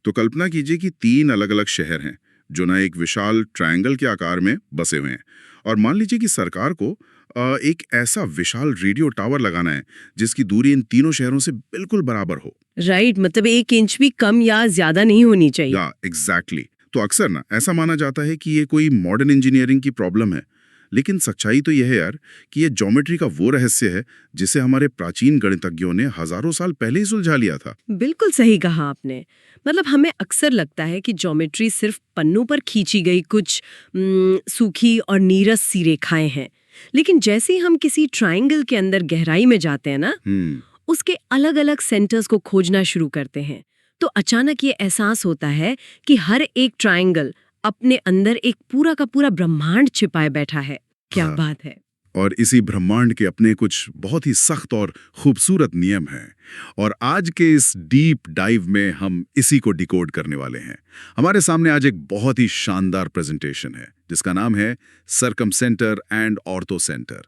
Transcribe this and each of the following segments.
तो कल्पना कीजिए कि 3 अलग-अलग शहर हैं जो ना एक विशाल ट्रायंगल के आकार में बसे हुए हैं। और मान लीजिए कि सरकार को एक ऐसा विशाल रेडियो टावर लगाना है जिसकी दूरी इन तीनों शहरों से बिल्कुल बराबर हो। राइट, मतलब 1 इंच भी कम या ज्यादा नहीं होनी चाहिए। या एग्जैक्टली। तो अक्सर ना ऐसा माना जाता है कि ये कोई मॉडर्न इंजीनियरिंग की प्रॉब्लम है, लेकिन सच्चाई तो यह है यार कि ये ज्योमेट्री का वो रहस्य है जिसे हमारे प्राचीन गणितज्ञों ने हजारों साल पहले ही सुलझा लिया था। बिल्कुल सही कहा आपने। मतलब हमें अक्सर लगता है कि ज्योमेट्री सिर्फ पन्नों पर खींची गई कुछ सूखी और नीरस सी रेखाएं हैं, लेकिन जैसे ही हम किसी ट्रायंगल के अंदर गहराई में जाते हैं ना, उसके अलग अलग सेंटर्स को खोजना शुरू करते हैं, तो अचानक ये एहसास होता है कि हर एक ट्रायंगल अपने अंदर एक पूरा का पूरा ब्रह्मांड छिपाए बैठा है। क्या हाँ। बात है। और इसी ब्रह्मांड के अपने कुछ बहुत ही सख्त और खूबसूरत नियम हैं। और आज के इस डीप डाइव में हम इसी को डिकोड करने वाले हैं। हमारे सामने आज एक बहुत ही शानदार प्रेजेंटेशन है जिसका नाम है circumcentre and orthocentre,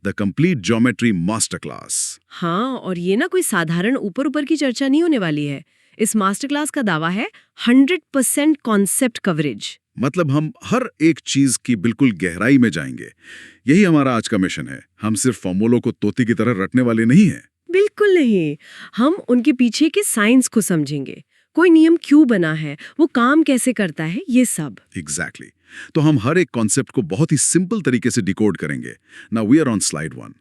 the complete geometry master class. हाँ, और ये ना कोई साधारण ऊपर ऊपर की चर्चा नहीं होने वाली है। इस मास्टर क्लास का दावा है 100% कॉन्सेप्ट कवरेज। मतलब हम हर एक चीज की बिल्कुल गहराई में जाएंगे। यही हमारा आज का मिशन है। हम सिर्फ फॉर्मूलों को तोते की तरह रटने वाले नहीं हैं। बिल्कुल नहीं, हम उनके पीछे के साइंस को समझेंगे। कोई नियम क्यों बना है, वो काम कैसे करता है, ये सब। एग्जैक्टली। तो हम हर एक कॉन्सेप्ट को बहुत ही सिंपल तरीके से डिकोड करेंगे। Now we are on slide 1।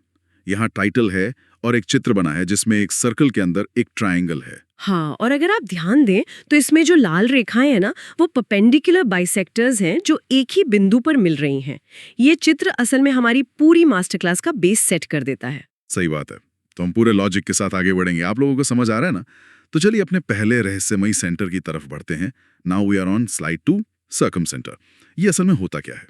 यहाँ टाइटल है और एक चित्र बना है जिसमें एक सर्कल के अंदर एक ट्रायंगल है। हाँ, और अगर आप ध्यान दें तो इसमें जो लाल रेखाएं हैं ना, वो परपेंडिकुलर बाइसेक्टर्स हैं जो एक ही बिंदु पर मिल रही हैं। ये चित्र असल में हमारी पूरी मास्टर क्लास का बेस सेट कर देता है। सही बात है। तो हम पूरे लॉजिक के साथ आगे बढ़ेंगे। आप लोगों को समझ आ रहा है ना? तो चलिए अपने पहले रहस्यमयी सेंटर की तरफ बढ़ते हैं। Now we are on slide 2, circumcentre. ये असल में होता क्या है?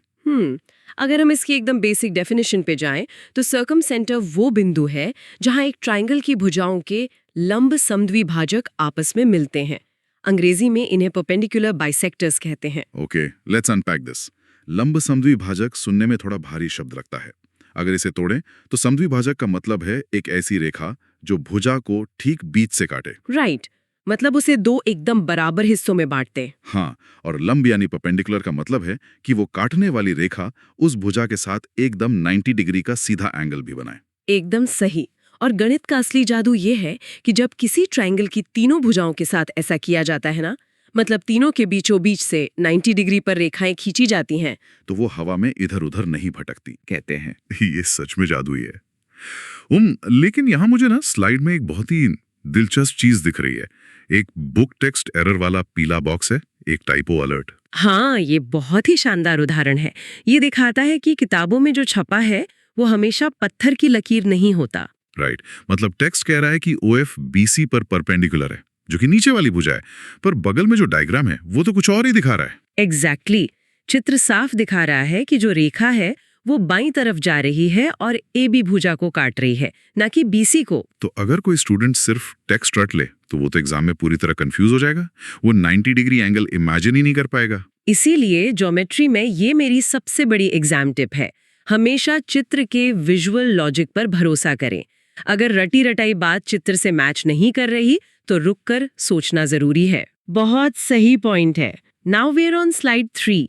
अगर हम इसकी एकदम बेसिक डेफिनेशन पे जाएं तो सर्कमसेंटर वो बिंदु है जहां एक ट्रायंगल की भुजाओं के लंब समद्विभाजक आपस में मिलते हैं। अंग्रेजी में इन्हें परपेंडिकुलर बाइसेक्टर्स कहते हैं। Okay, let's unpack this. लंब समद्विभाजक सुनने में थोड़ा भारी शब्द लगता है। अगर इसे तोड़ें तो समद्विभाजक का मतलब है एक ऐसी रेखा जो भुजा को ठीक बीच से काटे। राइट, मतलब उसे दो एकदम बराबर हिस्सों में बांटते। हाँ, और लंब यानी परपेंडिकुलर का मतलब है कि वो काटने वाली रेखा उस भुजा के साथ एकदम 90 डिग्री का सीधा एंगल भी बनाए। एकदम सही। और गणित का असली जादू ये है कि जब किसी ट्रायंगल की तीनों भुजाओं के साथ ऐसा किया जाता है ना, मतलब तीनों के बीचों बीच से 90 डिग्री पर रेखाएं खींची जाती हैं, तो वो हवा में इधर उधर नहीं भटकती, कहते हैं। ये सच में जादुई है। लेकिन यहाँ मुझे ना स्लाइड में एक बहुत ही दिलचस्प चीज दिख रही है। एक बुक टेक्स्ट एरर वाला पीला बॉक्स है, एक टाइपो अलर्ट। हाँ, ये बहुत ही शानदार उदाहरण है। ये दिखाता है कि किताबों में जो छपा है वो हमेशा पत्थर की लकीर नहीं होता। राइट, मतलब टेक्स्ट कह रहा है कि OF BC पर परपेंडिकुलर है, जो कि नीचे वाली भुजा है, पर बगल में जो डायग्राम है वो तो कुछ और ही दिखा रहा है। एग्जैक्टली। चित्र साफ दिखा रहा है कि जो रेखा है वो बाईं तरफ जा रही है और AB भुजा को काट रही है, ना कि BC को। तो अगर कोई स्टूडेंट सिर्फ टेक्स्ट रट ले तो वो तो एग्जाम में पूरी तरह कंफ्यूज हो जाएगा। वो 90 डिग्री एंगल इमेजिन ही नहीं कर पाएगा। इसीलिए ज्योमेट्री में ये मेरी सबसे बड़ी एग्जाम टिप है। हमेशा चित्र के विजुअल लॉजिक पर भरोसा करें। अगर रटी रटाई बात चित्र से मैच नहीं कर रही तो रुककर सोचना जरूरी है। बहुत सही पॉइंट है। Now we are on slide 3।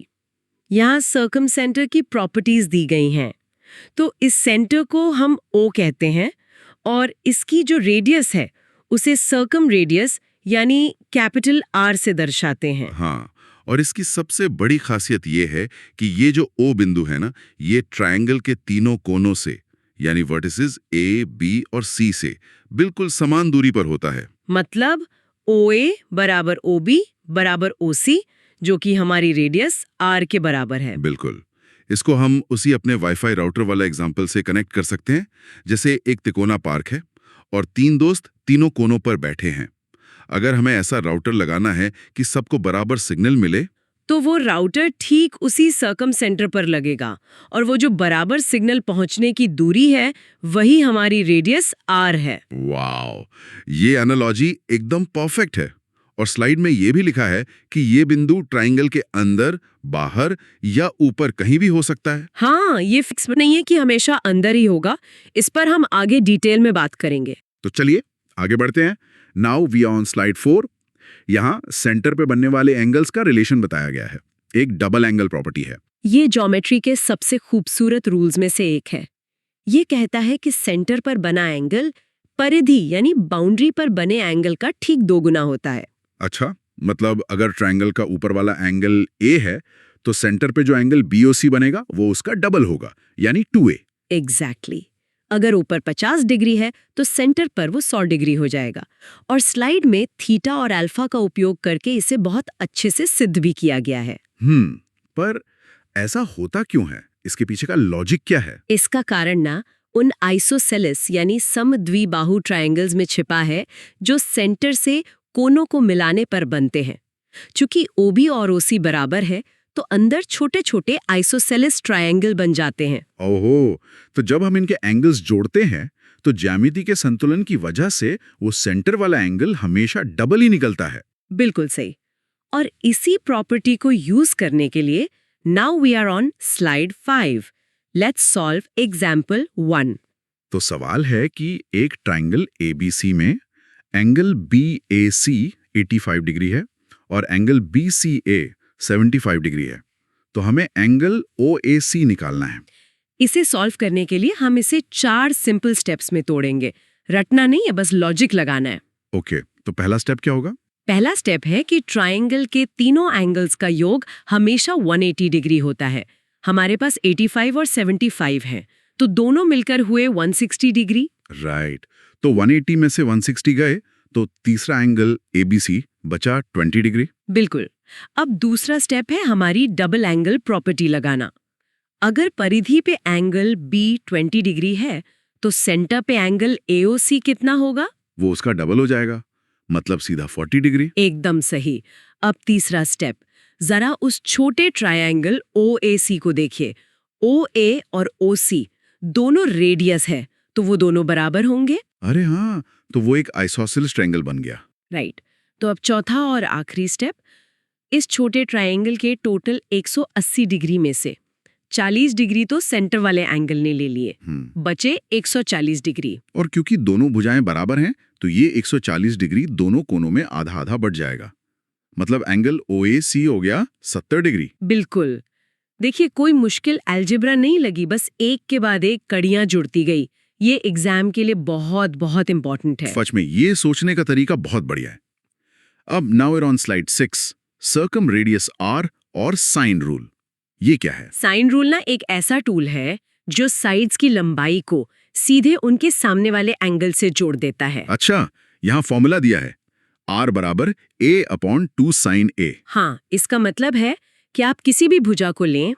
यहाँ सर्कमसेंटर की प्रॉपर्टीज दी गई हैं। तो इस सेंटर को हम O कहते हैं और इसकी जो रेडियस है उसे सर्कम रेडियस यानी कैपिटल R से दर्शाते हैं। हाँ, और इसकी सबसे बड़ी खासियत ये है कि ये जो O बिंदु है ना, ये ट्रायंगल के तीनों कोनों से यानी वर्टिसेस A, B और C से बिल्कुल समान दूरी पर होता है। मतलब OA बराबर OB बराबर OC, जो कि हमारी रेडियस R के बराबर है। बिल्कुल। इसको हम उसी अपने वाईफाई राउटर वाला एग्जाम्पल से कनेक्ट कर सकते हैं। जैसे एक तिकोना पार्क है और 3 दोस्त तीनों कोनों पर बैठे हैं। अगर हमें ऐसा राउटर लगाना है कि सबको बराबर सिग्नल मिले, तो वो राउटर ठीक उसी सर्कमसेंटर पर लगेगा और वो जो बराबर सिग्नल पहुंचने की दूरी है वही हमारी रेडियस R है। वाओ, ये एनालॉजी एकदम परफेक्ट है। और स्लाइड में ये भी लिखा है कि ये बिंदु ट्रायंगल के अंदर, बाहर या ऊपर कहीं भी हो सकता है। हाँ, ये फिक्स नहीं है कि हमेशा अंदर ही होगा। इस पर हम आगे डिटेल में बात करेंगे। तो चलिए आगे बढ़ते हैं। Now we are on slide 4। यहाँ सेंटर पे बनने वाले एंगल्स का रिलेशन बताया गया है। एक डबल एंगल प्रॉपर्टी है। ये ज्योमेट्री के सबसे खूबसूरत रूल्स में से एक है। ये कहता है कि सेंटर पर बना एंगल परिधि यानी बाउंड्री पर बने एंगल का ठीक 2 गुना होता है। अच्छा, मतलब अगर ट्रायंगल का ऊपर वाला एंगल ए है तो सेंटर पे जो एंगल BOC बनेगा वो उसका डबल होगा, यानी 2A। एग्जैक्टली। अगर ऊपर 50 डिग्री है तो सेंटर पर वो 100 डिग्री हो जाएगा। और स्लाइड में थीटा और अल्फा का उपयोग करके इसे बहुत अच्छे से सिद्ध भी किया गया है। पर ऐसा होता क्यों है? इसके पीछे का लॉजिक क्या है? इसका कारण ना उन आइसोसेलेस यानी समद्विबाहु ट्रायंगल्स में छिपा है जो सेंटर से कोनों को मिलाने पर बनते हैं। चूंकि OB और OC बराबर है तो अंदर छोटे छोटे आइसोसेलेस ट्रायंगल बन जाते हैं। ओहो, तो जब हम इनके एंगल्स जोड़ते हैं तो ज्यामिति के संतुलन की वजह से वो सेंटर वाला एंगल हमेशा डबल ही निकलता है। बिल्कुल सही। और इसी प्रॉपर्टी को यूज करने के लिए now we are on slide 5। Let's solve example 1। तो सवाल है कि एक ट्रायंगल ABC में एंगल BAC 85 डिग्री है और एंगल BCA 75 डिग्री है, तो हमें एंगल OAC निकालना है। इसे सॉल्व करने के लिए हम इसे 4 सिंपल स्टेप्स में तोड़ेंगे। रटना नहीं है, बस लॉजिक लगाना है। ओके, तो पहला स्टेप क्या होगा? पहला स्टेप है कि ट्रायंगल के तीनों एंगल्स का योग हमेशा 180 डिग्री होता है। हमारे पास 85 और 75 हैं, तो दोनों मिलकर हुए 160 डिग्री। राइट, तो 180 में से 160 गए तो तीसरा एंगल ABC बचा 20 डिग्री। बिल्कुल। अब दूसरा स्टेप है हमारी डबल एंगल प्रॉपर्टी लगाना। अगर परिधि पे एंगल B 20 डिग्री है तो सेंटर पे एंगल AOC कितना होगा? वो उसका डबल हो जाएगा, मतलब सीधा 40 डिग्री। एकदम सही। अब तीसरा स्टेप, जरा उस छोटे ट्रायंगल OAC को देखिए। OA और OC दोनों रेडियस है, तो वो दोनों बराबर होंगे। अरे हाँ, तो वो एक आइसोसेलेस ट्रायंगल बन गया। राइट। तो अब चौथा और आखिरी स्टेप, इस छोटे ट्रायंगल के टोटल 180 डिग्री में से 40 डिग्री तो सेंटर वाले एंगल ने ले लिए, बचे 140 डिग्री। और क्योंकि दोनों भुजाएं बराबर हैं तो ये 140 डिग्री दोनों कोनों में आधा आधा बढ़ जाएगा, मतलब एंगल OAC हो गया 70 डिग्री। बिल्कुल। देखिए, कोई मुश्किल अलजेब्रा नहीं लगी, बस एक के बाद एक कड़ियां जुड़ती गई। ये एग्जाम के लिए बहुत बहुत इंपॉर्टेंट है। सच में ये सोचने का तरीका बहुत बढ़िया है। अब now we are on slide 6, circum radius R और साइन रूल। ये क्या है? साइन रूल ना एक ऐसा टूल है जो साइड्स की लंबाई को सीधे उनके सामने वाले एंगल से जोड़ देता है। अच्छा, यहाँ फॉर्मूला दिया है R बराबर A/2 साइन A। हाँ, इसका मतलब है कि आप किसी भी भुजा को लें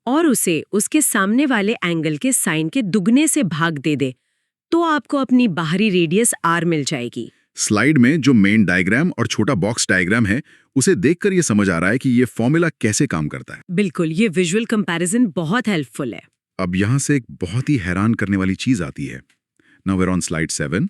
और उसे उसके सामने वाले एंगल के साइन के दुगने से भाग दे दे, तो आपको अपनी बाहरी रेडियस R मिल जाएगी। स्लाइड में जो मेन डायग्राम और छोटा बॉक्स डायग्राम है उसे देखकर ये समझ आ रहा है कि ये फॉर्मूला कैसे काम करता है। बिल्कुल, ये विजुअल कंपैरिजन बहुत हेल्पफुल है। अब यहाँ से एक बहुत ही हैरान करने वाली चीज आती है। Now we are on slide 7,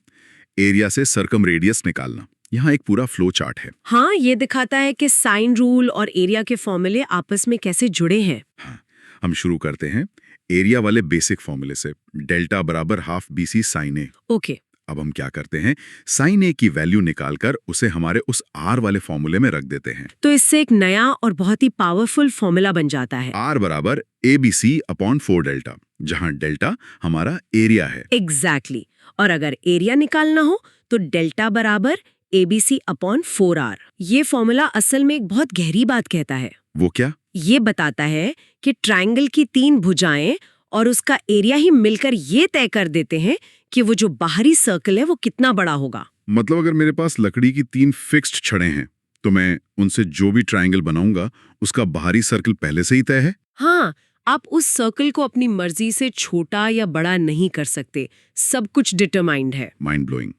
area से सर्कम रेडियस निकालना। यहाँ एक पूरा फ्लो चार्ट है। हाँ, ये दिखाता है कि साइन रूल और एरिया के फॉर्मूले आपस में कैसे जुड़े हैं। हाँ, हम शुरू करते हैं एरिया वाले बेसिक फॉर्मूले से, डेल्टा बराबर half BC sine A। Okay. अब हम क्या करते हैं, साइन A की वैल्यू निकालकर उसे हमारे उस R वाले फॉर्मूले में रख देते हैं। तो इससे एक नया और बहुत ही पावरफुल फॉर्मूला बन जाता है। R बराबर ABC/4 डेल्टा, जहां डेल्टा हमारा एरिया है। एग्जैक्टली। और अगर एरिया निकालना हो तो डेल्टा बराबर ABC/4R। ये फॉर्मूला असल में एक बहुत गहरी बात कहता है। वो क्या? ये बताता है कि ट्रायंगल की 3 भुजाएं और उसका एरिया ही मिलकर ये तय कर देते हैं कि वो जो बाहरी सर्कल है वो कितना बड़ा होगा। मतलब अगर मेरे पास लकड़ी की 3 फिक्स्ड छड़ें हैं तो मैं उनसे जो भी ट्रायंगल बनाऊंगा उसका बाहरी सर्कल पहले से ही तय है। हाँ, आप उस सर्कल को अपनी मर्जी से छोटा या बड़ा नहीं कर सकते, सब कुछ डिटरमाइंड है। Mind blowing.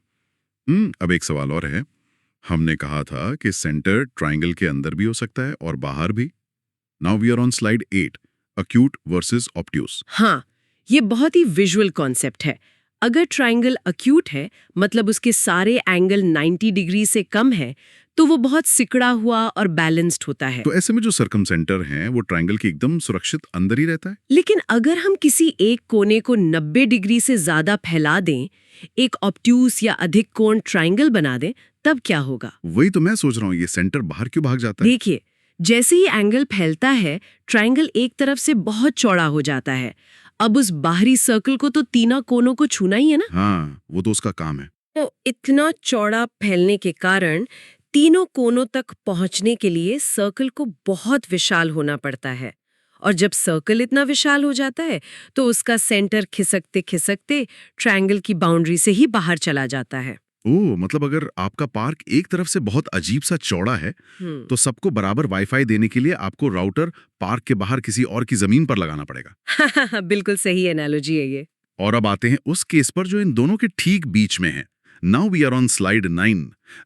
अब एक सवाल और है। हमने कहा था कि सेंटर ट्रायंगल के अंदर भी हो सकता है और बाहर भी। Now we are on slide 8, acute versus obtuse. हाँ, ये बहुत ही विजुअल कॉन्सेप्ट है। अगर ट्रायंगल एक्यूट है, मतलब उसके सारे एंगल 90 डिग्री से कम है, तो वो बहुत सिकड़ा हुआ और बैलेंस्ड होता है। तो ऐसे में जो सर्कमसेंटर है वो ट्रायंगल के एकदम सुरक्षित अंदर ही रहता है। लेकिन अगर हम किसी एक कोने को 90 डिग्री से ज्यादा फैला दें, एक ऑब्ट्यूस या अधिक कोण ट्रायंगल बना दें, तब क्या होगा? वही तो मैं सोच रहा हूँ, ये सेंटर बाहर क्यों भाग जाता है? देखिए, जैसे ही एंगल फैलता है, ट्रायंगल एक तरफ से बहुत चौड़ा हो जाता है। अब उस बाहरी सर्कल को तो तीनों कोनों को छूना ही है ना। हाँ, वो तो उसका काम है। तो इतना चौड़ा फैलने के कारण तीनों कोनों तक पहुंचने के लिए सर्कल को बहुत विशाल होना पड़ता है। और जब सर्कल इतना विशाल हो जाता है तो उसका सेंटर खिसकते खिसकते ट्रायंगल की बाउंड्री से ही बाहर चला जाता है। ओह, मतलब अगर आपका पार्क एक तरफ से बहुत अजीब सा चौड़ा है तो सबको बराबर वाईफाई देने के लिए आपको राउटर पार्क के बाहर किसी और की जमीन पर लगाना पड़ेगा। बिल्कुल सही एनालॉजी है ये। और अब आते हैं उस केस पर जो इन दोनों के ठीक बीच में है। Now we are on slide 9,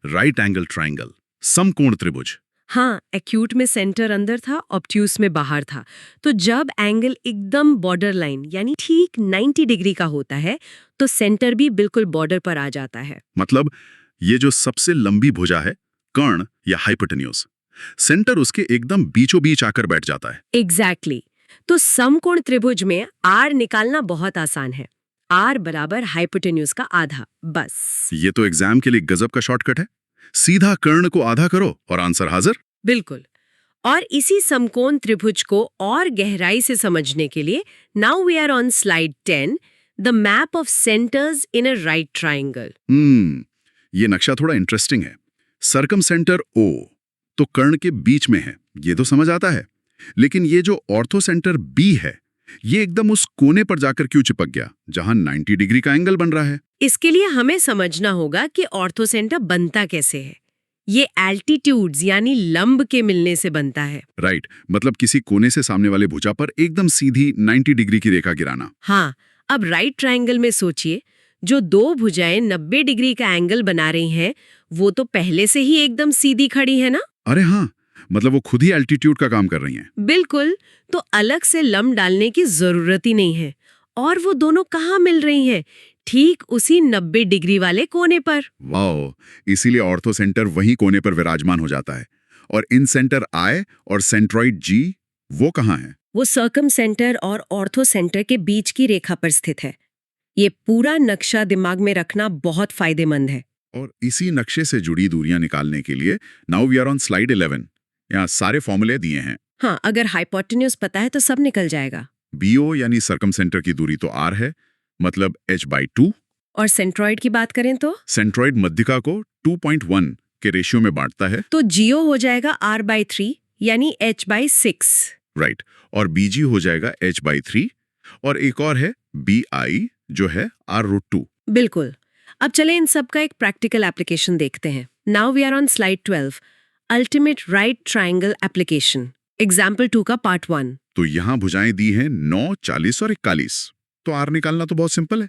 right angle triangle, समकोण त्रिभुज। हाँ, एक्यूट में सेंटर अंदर था, ऑब्ट्यूस में बाहर था। तो जब एंगल एकदम बॉर्डर लाइन यानी ठीक 90 डिग्री का होता है तो सेंटर भी बिल्कुल बॉर्डर पर आ जाता है। मतलब ये जो सबसे लंबी भुजा है, कर्ण या हाइपोटेन्यूज, सेंटर उसके एकदम बीचों बीच आकर बैठ जाता है। एग्जैक्टली। तो समकोण त्रिभुज में आर निकालना बहुत आसान है। आर बराबर हाइपोटेन्यूज का आधा, बस। ये तो एग्जाम के लिए गजब का शॉर्टकट है। सीधा कर्ण को आधा करो और आंसर हाजिर। बिल्कुल। और इसी समकोण त्रिभुज को और गहराई से समझने के लिए now we are on slide 10, the map of centres in a right triangle. ये नक्शा थोड़ा इंटरेस्टिंग है। सर्कम सेंटर ओ तो कर्ण के बीच में है, ये तो समझ आता है। लेकिन ये जो ऑर्थो सेंटर बी है, ये एकदम उस कोने पर जाकर क्यों चिपक गया जहां 90 डिग्री का एंगल बन रहा है? इसके लिए हमें समझना होगा कि ऑर्थो सेंटर बनता कैसे है। ये एल्टीट्यूड्स यानी लंब के मिलने से बनता है। राइट, मतलब किसी कोने से सामने वाले भुजा पर एकदम सीधी 90 डिग्री की रेखा गिराना। हाँ, अब राइट ट्रायंगल में सोचिए, जो दो भुजाएं 90 डिग्री का एंगल बना रही हैं, वो तो पहले से ही एकदम सीधी खड़ी है ना? अरे हाँ, मतलब वो खुद ही एल्टीट्यूड का काम कर रही हैं। बिल्कुल। तो अलग से लंब डालने की जरूरत ही नहीं है। और वो दोनों कहाँ मिल रही हैं? ठीक उसी 90 डिग्री वाले कोने पर। वाओ, इसीलिए ऑर्थो सेंटर वही कोने पर विराजमान हो जाता है। और इन सेंटर आई और सेंट्रॉइड जी वो कहाँ है? वो सर्कम सेंटर और ऑर्थो सेंटर के बीच की रेखा पर स्थित है। ये पूरा नक्शा दिमाग में रखना बहुत फायदेमंद है। और इसी नक्शे से जुड़ी दूरियां निकालने के लिए now we are on slide 11। यहाँ सारे फॉर्मूले दिए हैं। हाँ, अगर हाइपोटेन्यूज पता है तो सब निकल जाएगा। बीओ यानी सर्कम सेंटर की दूरी तो आर है, मतलब h/2। और सेंट्रॉइड की बात करें तो सेंट्रॉइड मध्यिका को 2.1 के रेशियो में बांटता है। तो जीओ हो जाएगा r/3 यानी h/6। राइट, और बीजी हो जाएगा h/3। और एक और है BI जो है r√2। बिल्कुल। अब चले इन सब का एक प्रैक्टिकल एप्लीकेशन देखते हैं। Now we are on slide 12, ultimate right triangle application, example 2 का पार्ट 1। तो यहाँ भुजाएं दी हैं 9, 40 और 41। तो आर निकालना तो बहुत सिंपल है।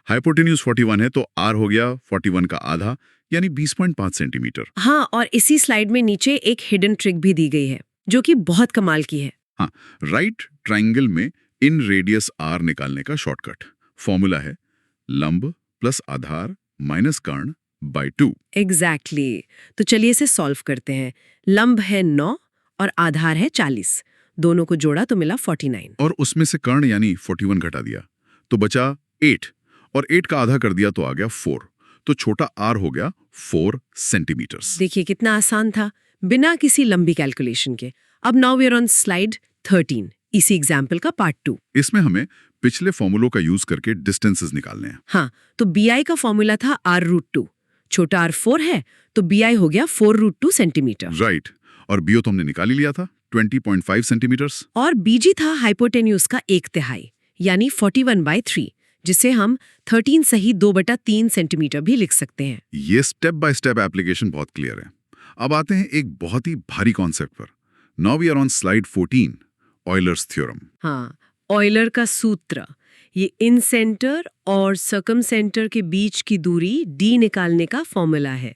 हाइपोटेन्यूज 41 है तो आर हो गया 41 का आधा यानी 20.5 सेंटीमीटर। हाँ, और इसी स्लाइड में नीचे एक हिडन ट्रिक भी दी गई है जो कि बहुत कमाल की है। हाँ, राइट ट्रायंगल में इन रेडियस आर निकालने का शॉर्टकट फॉर्मूला है लंब प्लस आधार माइनस कर्ण बाय 2। एग्जैक्टली। तो चलिए इसे सॉल्व करते हैं। लंब है 9 और आधार है 40। दोनों को जोड़ा तो मिला 49। और उसमें से कर्ण यानी 41 घटा दिया तो बचा 8, और 8 का आधा कर दिया तो आ गया 4। तो छोटा आर हो गया 4 सेंटीमीटर्स। देखिए कितना आसान था, बिना किसी लंबी कैलकुलेशन के। अब now we are on slide 13, इसी एग्जाम्पल का पार्ट 2। इसमें हमें पिछले फॉर्मूलों का यूज करके डिस्टेंसेस निकालने हैं। हाँ, तो BI का फॉर्मूला था r√2। छोटा r 4 है तो BI हो गया 4√2 सेंटीमीटर। राइट, और बीओ तो हमने निकाल ही लिया था 20.5 सेंटीमीटर्स। और BG था हाइपोटेन्यूज का 1/3 यानी 41/3, जिसे हम 13 सही 2/3 सेंटीमीटर भी लिख सकते हैं। ये स्टेप बाय स्टेप एप्लीकेशन बहुत क्लियर है। अब आते हैं एक बहुत ही भारी कॉन्सेप्ट पर। Now we are on slide 14, Euler's theorem. हाँ, ऑयलर का सूत्र। ये इन सेंटर और सर्कम सेंटर के बीच की दूरी d निकालने का फॉर्मूला है।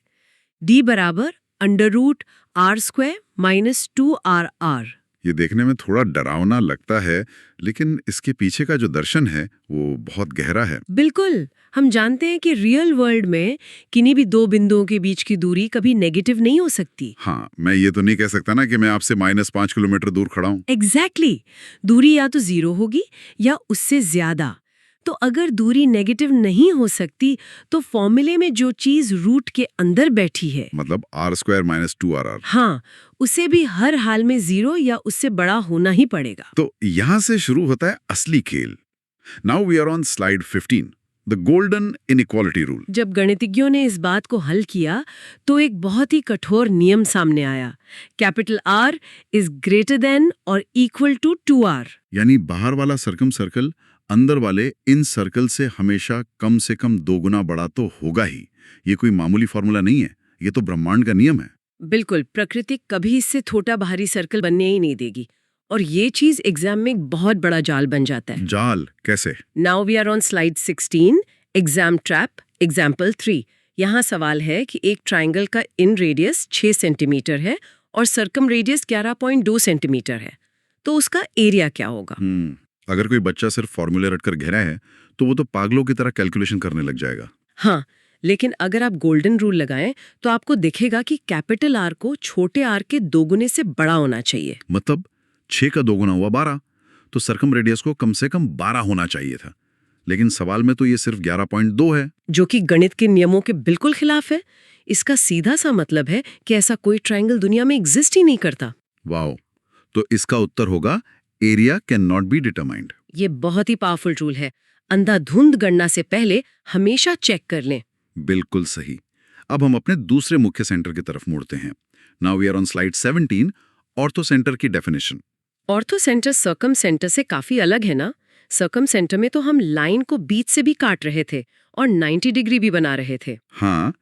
d बराबर √r² - 2rr। ये देखने में थोड़ा डरावना लगता है, लेकिन इसके पीछे का जो दर्शन है वो बहुत गहरा है। बिल्कुल। हम जानते हैं कि रियल वर्ल्ड में किन्हीं भी दो बिंदुओं के बीच की दूरी कभी नेगेटिव नहीं हो सकती। हाँ, मैं ये तो नहीं कह सकता ना कि मैं आपसे -5 किलोमीटर दूर खड़ा हूँ। एग्जैक्टली दूरी या तो जीरो होगी या उससे ज्यादा। तो अगर दूरी नेगेटिव नहीं हो सकती तो फॉर्मूले में जो चीज रूट के अंदर बैठी है, मतलब r² - 2rr। हाँ, उसे भी हर हाल में जीरो या उससे बड़ा होना ही पड़ेगा। तो यहाँ से शुरू होता है असली खेल। Now we are on slide 15, the golden inequality rule. जब गणितज्ञों ने इस बात को हल किया तो एक बहुत ही कठोर नियम सामने आया। Capital R is greater than और इक्वल टू 2R। यानी बाहर वाला सर्कल अंदर वाले इन सर्कल से कम 2 गुना बड़ा तो होगा ही। ये कोई मामूली फॉर्मूला नहीं है, ये तो ब्रह्मांड का नियम है। बिल्कुल, प्रकृति कभी इससे छोटा बाहरी सर्कल बनने ही नहीं देगी। और ये चीज एग्जाम में एक बहुत बड़ा जाल बन जाता है। जाल कैसे? Now we are on slide 16, exam trap, example 3। यहाँ सवाल है कि एक ट्राइंगल का इन रेडियस 6 सेंटीमीटर है और सर्कम रेडियस 11.2 सेंटीमीटर है, तो उसका एरिया क्या होगा? अगर कोई बच्चा सिर्फ फॉर्मूले रटकर घेरा है तो वो तो पागलों की तरह कैलकुलेशन करने लग जाएगा। हाँ, लेकिन अगर आप गोल्डन रूल लगाएं तो आपको दिखेगा कि कैपिटल R को छोटे r के दोगुने से बड़ा होना चाहिए। मतलब 6 का 2 गुना हुआ 12, तो सर्कम रेडियस को कम से कम 12 होना चाहिए था। लेकिन सवाल में तो ये सिर्फ 11.2 है, जो कि गणित के नियमों के बिल्कुल खिलाफ है। इसका सीधा सा मतलब है कि ऐसा कोई ट्रायंगल दुनिया में एग्जिस्ट ही नहीं करता। वाओ! तो इसका उत्तर होगा area can not be determined. ये बहुत ही पावरफुल रूल है। अंधाधुंध गणना से पहले हमेशा चेक कर लें। बिल्कुल सही। अब हम अपने दूसरे मुख्य सेंटर की तरफ मुड़ते हैं। Now we are on slide 17, orthocentre की definition. Orthocentre circumcentre से काफी अलग है ना? सर्कम सेंटर में तो हम लाइन को बीच से भी काट रहे थे और 90 डिग्री भी बना रहे थे। हाँ,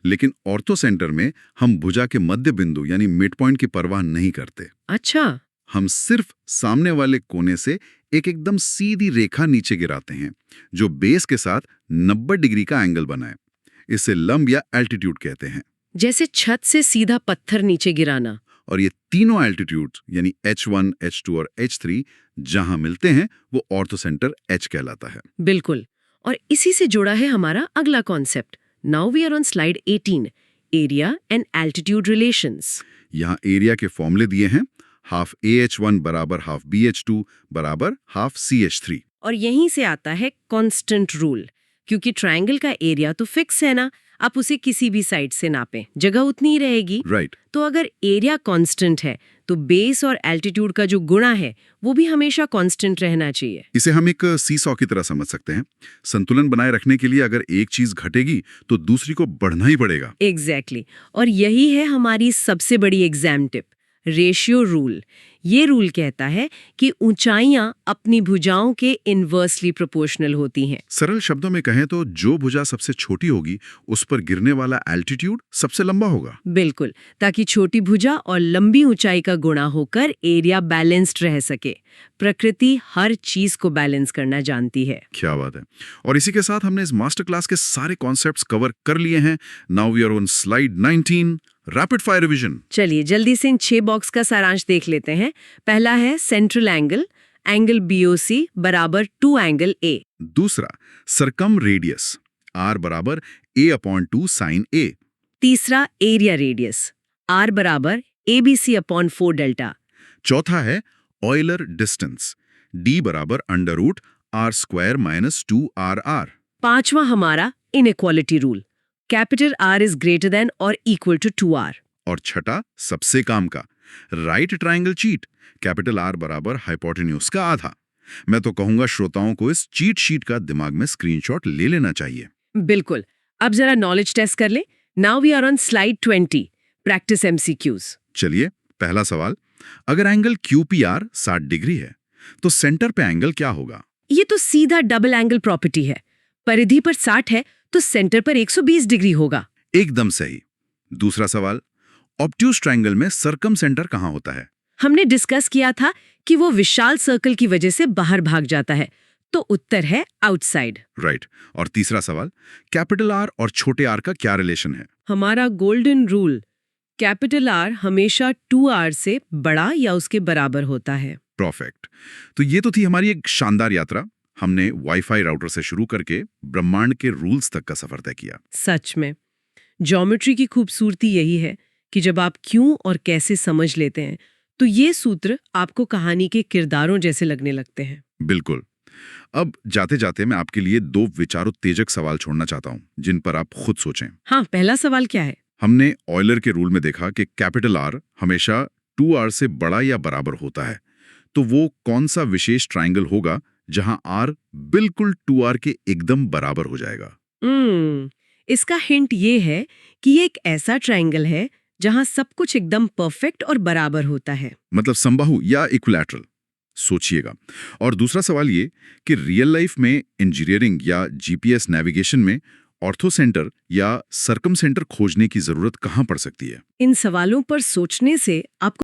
लेकिन ऑर्थो सेंटर में हम भुजा के मध्य बिंदु यानी मिड पॉइंट की परवाह नहीं करते। अच्छा, हम सिर्फ सामने वाले कोने से एक एकदम सीधी रेखा नीचे गिराते हैं जो बेस के साथ 90 डिग्री का एंगल बनाए। इसे लंब या एल्टीट्यूड कहते हैं। जैसे छत से सीधा पत्थर नीचे गिराना। और ये तीनों एल्टीट्यूड यानी H1, H2 और H3 जहां मिलते हैं वो ऑर्थो सेंटर H कहलाता है। बिल्कुल, और इसी से जुड़ा है हमारा अगला concept. Now we are on slide 18, area and altitude relations. यहाँ एरिया के फॉर्मूले दिए हैं, हाफ AH1 बराबर हाफ BH2 बराबर हाफ CH3। और यहीं से आता है कांस्टेंट रूल। क्योंकि ट्रायंगल का एरिया तो फिक्स है ना, आप उसे किसी भी साइड से नापें, जगह उतनी ही रहेगी। राइट। तो अगर एरिया कांस्टेंट है तो बेस और एल्टीट्यूड का जो गुणा है वो भी हमेशा कांस्टेंट रहना चाहिए। इसे हम एक सीसॉ की तरह समझ सकते हैं। संतुलन बनाए रखने के लिए अगर एक चीज घटेगी तो दूसरी को बढ़ना ही पड़ेगा। एग्जैक्टली। और यही है हमारी सबसे बड़ी एग्जाम टिप, रेशियो रूल। ये रूल कहता है कि ऊंचाइयां अपनी भुजाओं के इनवर्सली प्रोपोर्शनल होती हैं। सरल शब्दों में कहें तो जो भुजा सबसे छोटी होगी उस पर गिरने वाला एल्टीट्यूड सबसे लंबा होगा। बिल्कुल, ताकि छोटी भुजा और लंबी ऊंचाई का गुणा होकर एरिया बैलेंस्ड रह सके। प्रकृति हर चीज को बैलेंस करना जानती है। क्या बात है। और इसी के साथ हमने इस मास्टर क्लास के सारे कॉन्सेप्ट्स कवर कर लिए हैं। Now we are on slide 19, rapid fire revision. चलिए जल्दी से इन 6 बॉक्स का सारांश देख लेते हैं। पहला है सेंट्रल एंगल, एंगल BOC बराबर 2 एंगल A। दूसरा सर्कम रेडियस, R बराबर A/2 साइन A। तीसरा एरिया रेडियस, R बराबर ABC/4 डेल्टा। चौथा है ऑयलर डिस्टेंस, D बराबर √R² - 2RR। पांचवा हमारा inequality rule, capital R is greater than और इक्वल टू 2R। और छठा सबसे काम का right triangle cheat, capital R बराबर हाइपोटेन्यूज का आधा। मैं तो कहूंगा श्रोताओं को इस चीट शीट का दिमाग में स्क्रीनशॉट ले लेना चाहिए। बिल्कुल। अब जरा नॉलेज टेस्ट कर ले। Now we are on slide 20, practice MCQs। चलिए, पहला सवाल, अगर एंगल QPR 60 डिग्री है तो सेंटर पे एंगल क्या होगा? ये तो सीधा डबल एंगल प्रॉपर्टी है। परिधि पर 60 है तो सेंटर पर 120 डिग्री होगा। एकदम सही। दूसरा सवाल, ऑब्ट्यूज ट्रायंगल में सर्कम सेंटर कहाँ होता है? हमने डिस्कस किया था कि वो विशाल सर्कल की वजह से बाहर भाग जाता है, तो उत्तर है आउटसाइड। राइट। और तीसरा सवाल, कैपिटल R और छोटे r का क्या रिलेशन है? हमारा गोल्डन रूल, कैपिटल आर हमेशा 2r से बड़ा या उसके बराबर होता है। परफेक्ट। तो ये तो थी हमारी एक शानदार यात्रा। हमने वाईफाई राउटर से शुरू करके ब्रह्मांड के रूल्स तक का सफर तय किया। सच में ज्योमेट्री की खूबसूरती यही है कि जब आप क्यों और कैसे समझ लेते हैं तो ये सूत्र आपको कहानी के किरदारों जैसे लगने लगते हैं। बिल्कुल। अब जाते जाते मैं आपके लिए 2 विचारोत्तेजक सवाल छोड़ना चाहता हूं जिन पर आप खुद सोचें। हाँ, पहला सवाल क्या है? हमने ऑयलर के रूल में देखा कि कैपिटल आर हमेशा 2r से बड़ा या बराबर होता है। तो वो कौन सा विशेष ट्रायंगल होगा जहां r बिल्कुल 2r के एकदम बराबर हो जाएगा? इसका हिंट ये है कि ये एक ऐसा ट्रायंगल है जहां सब कुछ एकदम परफेक्ट और बराबर होता है। मतलब समबाहु या इक्विलैटरल। सोचिएगा। और दूसरा सवाल ये कि रियल लाइफ में इंजीनियरिंग या जीपीएस नेविगेशन में ऑर्थो सेंटर या सर्कम सेंटर खोजने की जरूरत कहां पड़ सकती है? इन सवालों पर सोचने से आपको